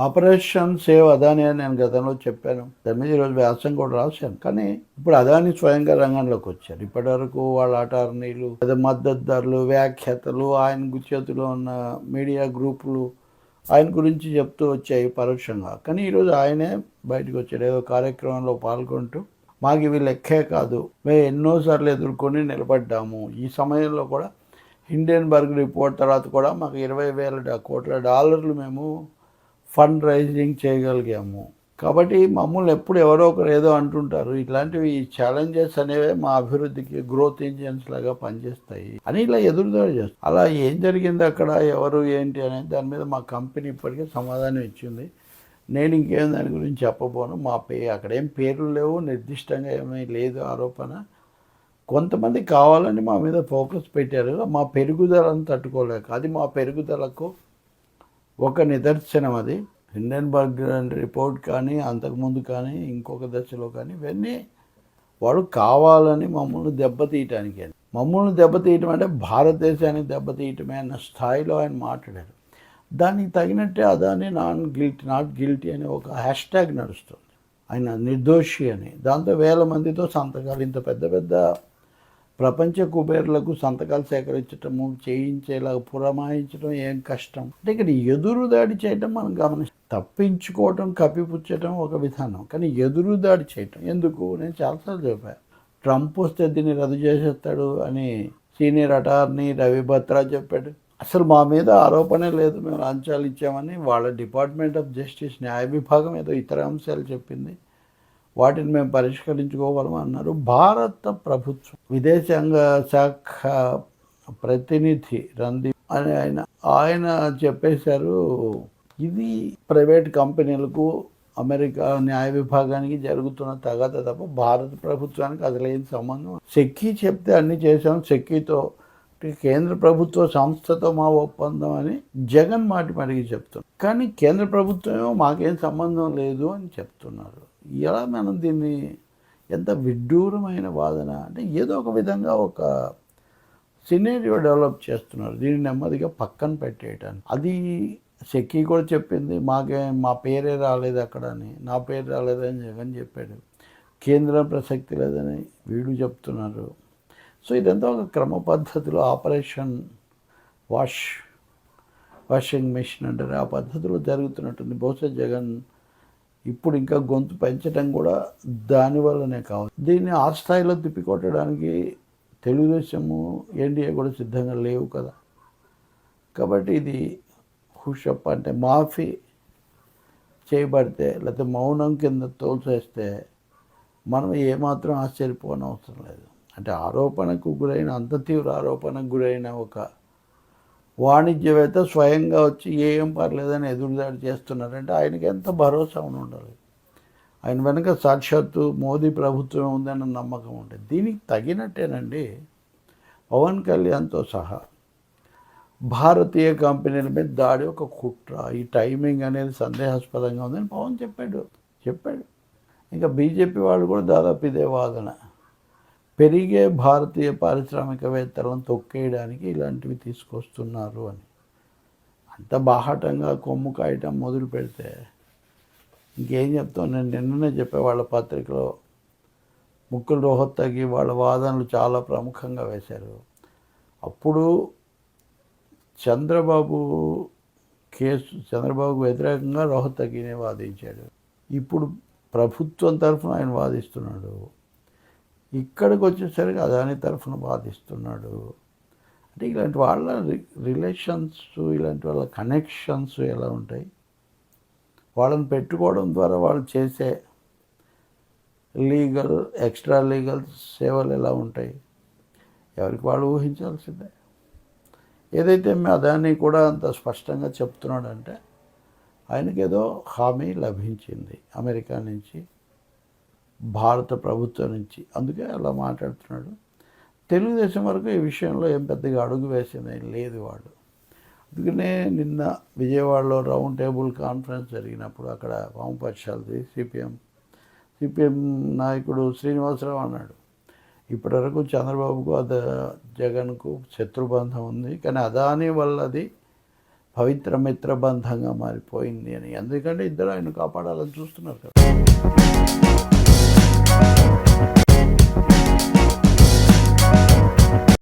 Operation save Adani అని నేను గతంలో చెప్పాను. దాని మీద ఈరోజు వ్యాసం కూడా రాశాను. కానీ ఇప్పుడు అదాని స్వయంగా రంగంలోకి వచ్చారు. ఇప్పటివరకు వాళ్ళ అటార్నీలు, లేదా మద్దతుదారులు, వ్యాఖ్యాతలు, ఆయన చేతిలో ఉన్న మీడియా గ్రూపులు ఆయన గురించి చెప్తూ వచ్చాయి పరోక్షంగా. కానీ ఈరోజు ఆయనే బయటకు వచ్చాడు. ఏదో కార్యక్రమంలో పాల్గొంటూ మాకు ఇవి లెక్కే కాదు, మేము ఎన్నోసార్లు ఎదుర్కొని నిలబడ్డాము. ఈ సమయంలో కూడా హిండెన్బర్గ్ రిపోర్ట్ తర్వాత కూడా మాకు 20,000 కోట్ల డాలర్లు మేము ఫండ్ రైజింగ్ చేయగలిగాము. కాబట్టి మమ్మల్ని ఎప్పుడు ఎవరో ఒకరు ఏదో అంటుంటారు. ఇట్లాంటివి ఛాలెంజెస్ అనేవే మా అభివృద్ధికి గ్రోత్ ఇంజిన్స్ లాగా పనిచేస్తాయి అని ఇలా ఎదురుదాడి చేస్తారు. అలా ఏం జరిగింది అక్కడ, ఎవరు ఏంటి అనేది దాని మీద మా కంపెనీ ఇప్పటికే సమాధానం ఇచ్చింది. నేను ఇంకేం దాని గురించి చెప్పబోను. అక్కడ ఏం పేర్లు లేవు, నిర్దిష్టంగా ఏమీ లేదు ఆరోపణ. కొంతమంది కావాలని మా మీద ఫోకస్ పెట్టారు. మా పెరుగుదలను తట్టుకోలేక. అది మా పెరుగుదలకు ఒక నిదర్శనం. అది హిండెన్బర్గ్ రిపోర్ట్ కానీ, అంతకుముందు కానీ, ఇంకొక దశలో కానీ, ఇవన్నీ వాడు కావాలని మమ్మల్ని దెబ్బతీయటానికి. మమ్మల్ని దెబ్బతీయటం అంటే భారతదేశాన్ని దెబ్బతీయటమే అన్న స్థాయిలో ఆయన మాట్లాడారు. దానికి తగినట్టే అదాని నాట్ గిల్టీ అనే ఒక హ్యాష్ ట్యాగ్ నడుస్తుంది. ఆయన నిర్దోషి అని. దాంతో 1000 మందితో సంతకాలు, ఇంత పెద్ద పెద్ద ప్రపంచ కుబేర్లకు సంతకాలు సేకరించటము, చేయించేలా పురమాయించడం ఏం కష్టం. అంటే ఇక్కడ ఎదురుదాడి చేయటం మనం తప్పించుకోవటం, కప్పిపుచ్చటం ఒక విధానం. కానీ ఎదురుదాడి చేయటం ఎందుకు? నేను చాలాసార్లు చెప్పాను. ట్రంప్ వస్తే దీన్ని రద్దు చేసేస్తాడు అని సీనియర్ అటార్నీ రవి బత్రా చెప్పాడు. అసలు మా మీద ఆరోపణే లేదు, మేము లంచాలు ఇచ్చామని వాళ్ళ డిపార్ట్మెంట్ ఆఫ్ జస్టిస్ న్యాయ విభాగం ఏదో ఇతర అంశాలు చెప్పింది. వాటిని మేము పరిష్కరించుకోగలము అన్నారు. భారత ప్రభుత్వం విదేశాంగ శాఖ ప్రతినిధి రందీప్ అని ఆయన చెప్పేశారు, ఇది ప్రైవేట్ కంపెనీలకు అమెరికా న్యాయ విభాగానికి జరుగుతున్న తగాద తప్ప భారత ప్రభుత్వానికి అసలు ఏం సంబంధం. సెక్కీ చెప్తే అన్నీ చేశాం, సెక్కీతో కేంద్ర ప్రభుత్వ సంస్థతో మా ఒప్పందం అని జగన్ మాటిమాటికి చెప్తున్నాం. కానీ కేంద్ర ప్రభుత్వం మాకేం సంబంధం లేదు అని చెప్తున్నారు. ఎలా మనం దీన్ని, ఎంత విడ్డూరమైన వాదన అంటే, ఏదో ఒక విధంగా ఒక సినేరియో డెవలప్ చేస్తున్నారు దీన్ని నెమ్మదిగా పక్కన పెట్టేయటానికి. అది సెక్కీ కూడా చెప్పింది, మా పేరే రాలేదు అక్కడ అని. నా పేరు రాలేదని జగన్ చెప్పాడు. కేంద్రం ప్రసక్తి లేదని వీళ్ళు చెప్తున్నారు. సో ఇదంతా ఒక క్రమ పద్ధతిలో ఆపరేషన్ వాషింగ్ మెషిన్ అంటారు, ఆ పద్ధతిలో జరుగుతున్నట్టుంది. బహుశా జగన్ ఇప్పుడు ఇంకా గొంతు పెంచడం కూడా దానివల్లనే కావచ్చు. దీన్ని ఆ స్థాయిలో తిప్పికొట్టడానికి తెలుగుదేశము, ఎన్డీఏ కూడా సిద్ధంగా లేవు కదా. కాబట్టి ఇది హుషప్ అంటే మాఫీ చేయబడితే, లేకపోతే మౌనం కింద తోల్చేస్తే మనం ఏమాత్రం ఆశ్చర్యపోనవసరం లేదు. అంటే ఆరోపణకు గురైన, అంత తీవ్ర ఆరోపణకు గురైన ఒక వాణిజ్యవేత్త స్వయంగా వచ్చి ఏం పర్లేదని ఎదురుదాడి చేస్తున్నారంటే ఆయనకి ఎంత భరోసా ఉండాలి. ఆయన వెనక సాక్షాత్తు మోదీ ప్రభుత్వం ఉందన్న నమ్మకం ఉంటుంది. దీనికి తగినట్టేనండి పవన్ కళ్యాణ్తో సహా భారతీయ కంపెనీల మీద దాడి ఒక కుట్ర. ఈ టైమింగ్ అనేది సందేహాస్పదంగా ఉందని పవన్ చెప్పాడు. ఇంకా బీజేపీ వాళ్ళు కూడా దాదాపు ఇదే వాదన. పెరిగే భారతీయ పారిశ్రామికవేత్తలను తొక్కేయడానికి ఇలాంటివి తీసుకొస్తున్నారు అని. అంత బాహాటంగా కొమ్ము కాయటం మొదలు పెడితే ఇంకేం చెప్తాం. నేను నిన్ననే చెప్పే వాళ్ళ పత్రికలో ముకుల్ రోహత్తగి వాళ్ళ వాదనలు చాలా ప్రముఖంగా వేశారు. అప్పుడు చంద్రబాబుకు వ్యతిరేకంగా రోహత్తగినే వాదించాడు. ఇప్పుడు ప్రభుత్వం తరఫున ఆయన వాదిస్తున్నాడు. ఇక్కడికి వచ్చేసరికి అదాని తరఫున వాదిస్తున్నాడు. అంటే ఇలాంటి వాళ్ళ రిలేషన్స్, ఇలాంటి వాళ్ళ కనెక్షన్స్ ఎలా ఉంటాయి, వాళ్ళని పెట్టుకోవడం ద్వారా వాళ్ళు చేసే లీగల్, ఎక్స్ట్రా లీగల్ సేవలు ఎలా ఉంటాయి, ఎవరికి వాళ్ళు ఊహించాల్సిందే. ఏదైతే అదాని కూడా అంత స్పష్టంగా చెప్తున్నాడంటే ఆయనకేదో హామీ లభించింది అమెరికా నుంచి, భారత ప్రభుత్వం నుంచి, అందుకే అలా మాట్లాడుతున్నాడు. తెలుగుదేశం వరకు ఈ విషయంలో ఏం పెద్దగా అడుగు వేసింది లేదు వాళ్ళు. అందుకనే నిన్న విజయవాడలో రౌండ్ టేబుల్ కాన్ఫరెన్స్ జరిగినప్పుడు అక్కడ వామపక్షాలది సిపిఎం నాయకుడు శ్రీనివాసరావు అన్నాడు, ఇప్పటివరకు చంద్రబాబుకు జగన్కు శత్రుబంధం ఉంది, కానీ అదాని వల్లది పవిత్ర మిత్ర బంధంగా మారిపోయింది అని. ఎందుకంటే ఇద్దరు ఆయన కాపాడాలని చూస్తున్నారు కదా.